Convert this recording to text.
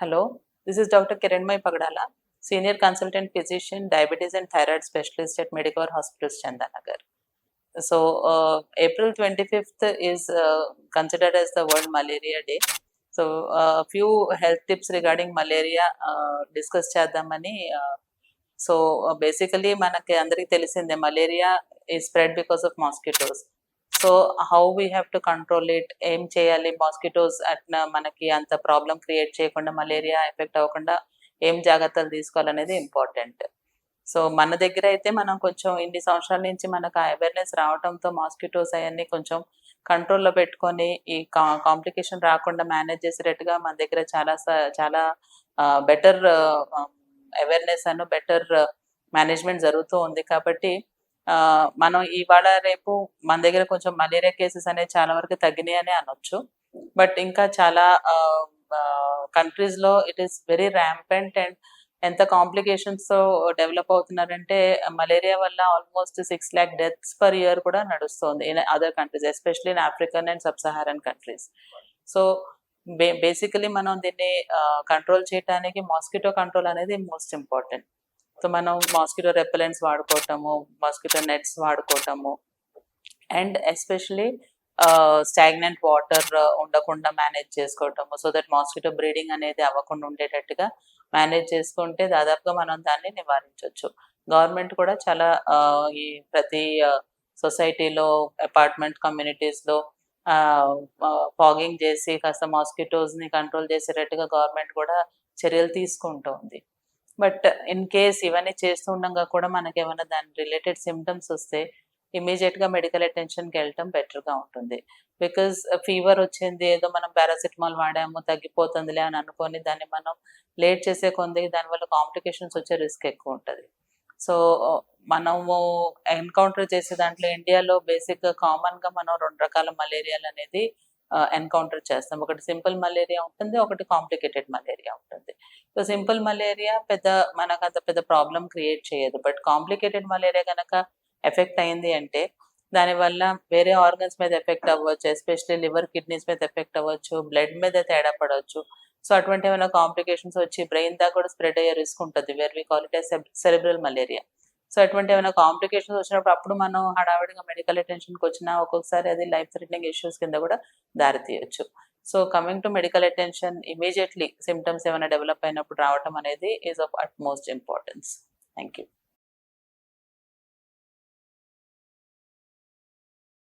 Hello, this is Dr. Kiranmay Pagdala, Senior Consultant Physician, Diabetes and Thyroid Specialist at Medicare Hospitals, Chandanagar. So, April 25th is considered as the World Malaria Day. So, a few health tips regarding malaria discuss చేద్దామని so basically మనకి అందరికీ తెలిసిందే malaria is spread because of mosquitoes. So how we have to control it, ఏం చేయాలి, mosquitoes అట్లా మనకి అంత problem create చేయకుండా మలేరియా ఎఫెక్ట్ అవ్వకుండా ఏం జాగ్రత్తలు తీసుకోవాలనేది ఇంపార్టెంట్. సో మన దగ్గర అయితే మనం కొంచెం ఇన్ని సంవత్సరాల నుంచి మనకు ఆ అవేర్నెస్ రావడంతో మాస్కిటోస్ అవన్నీ కొంచెం కంట్రోల్లో పెట్టుకొని ఈ కాంప్లికేషన్ రాకుండా మేనేజ్ చేసేటట్టుగా మన దగ్గర చాలా బెటర్ అవేర్నెస్ అను బెటర్ మేనేజ్మెంట్ జరుగుతూ ఉంది. కాబట్టి మనం ఇవాళ రేపు మన దగ్గర కొంచెం మలేరియా కేసెస్ అనేవి చాలా వరకు తగ్గినాయి అని అనొచ్చు. బట్ ఇంకా చాలా కంట్రీస్లో it is very rampant and ఎంత కాంప్లికేషన్స్తో డెవలప్ అవుతున్నారంటే మలేరియా వల్ల almost 6 lakh deaths per year కూడా నడుస్తుంది in other countries, especially in African and sub Saharan countries. So basically మనం దీన్ని కంట్రోల్ చేయడానికి మాస్కిటో కంట్రోల్ అనేది మోస్ట్ ఇంపార్టెంట్. సో మనం మాస్కిటో రెపెలెంట్స్ వాడుకోవటము, మాస్కిటో నెట్స్ వాడుకోవటము అండ్ ఎస్పెషలీ స్టాగ్నెంట్ వాటర్ ఉండకుండా మేనేజ్ చేసుకోవటము, సో దట్ మాస్కిటో బ్రీడింగ్ అనేది అవ్వకుండా ఉండేటట్టుగా మేనేజ్ చేసుకుంటే దాదాపుగా మనం దాన్ని నివారించవచ్చు. గవర్నమెంట్ కూడా చాలా ఈ ప్రతి సొసైటీలో, అపార్ట్మెంట్ కమ్యూనిటీస్లో ఫాగింగ్ చేసి కాస్త మాస్కిటోస్ని కంట్రోల్ చేసేటట్టుగా గవర్నమెంట్ కూడా చర్యలు తీసుకుంటోంది. బట్ ఇన్ కేస్ ఇవన్నీ చేస్తూ ఉండగా కూడా మనకి ఏమైనా దాని రిలేటెడ్ సిమ్టమ్స్ వస్తే ఇమీడియట్గా మెడికల్ అటెన్షన్కి వెళ్ళటం బెటర్గా ఉంటుంది. బికాజ్ ఫీవర్ వచ్చింది, ఏదో మనం పారాసిటమాల్ వాడాము తగ్గిపోతుందిలే అని అనుకొని దాన్ని మనం లేట్ చేసే కొంది దానివల్ల కాంప్లికేషన్స్ వచ్చే రిస్క్ ఎక్కువ ఉంటుంది. సో మనము ఎన్కౌంటర్ చేసే దాంట్లో ఇండియాలో బేసిక్గా కామన్గా మనం 2 రకాల మలేరియాలు అనేది ఎన్కౌంటర్ చేస్తాం. ఒకటి సింపుల్ మలేరియా ఉంటుంది, ఒకటి కాంప్లికేటెడ్ మలేరియా ఉంటుంది. సో సింపుల్ మలేరియా మనకు అంత పెద్ద ప్రాబ్లం క్రియేట్ చేయదు. బట్ కాంప్లికేటెడ్ మలేరియా కనుక ఎఫెక్ట్ అయింది అంటే దానివల్ల వేరే ఆర్గన్స్ మీద ఎఫెక్ట్ అవ్వచ్చు, ఎస్పెషల్లీ లివర్, కిడ్నీస్ మీద ఎఫెక్ట్ అవ్వచ్చు, బ్లడ్ మీద తేడా పడవచ్చు. సో అటువంటి ఏమైనా కాంప్లికేషన్స్ వచ్చి బ్రెయిన్ దాకా కూడా స్ప్రెడ్ అయ్యే రిస్క్ ఉంటుంది, where we call it as cerebral malaria. So అటువంటి ఏమైనా కాంప్లికేషన్స్ వచ్చినప్పుడు అప్పుడు మనం హడావిడిగా మెడికల్ అటెన్షన్కి వచ్చినా ఒక్కొక్కసారి అది లైఫ్ థ్రెటనింగ్ ఇష్యూస్ కింద కూడా దారితీయచ్చు. So coming to medical attention, immediately symptoms ఏమైనా డెవలప్ అయినప్పుడు రావటం అనేది is of utmost importance. Thank you.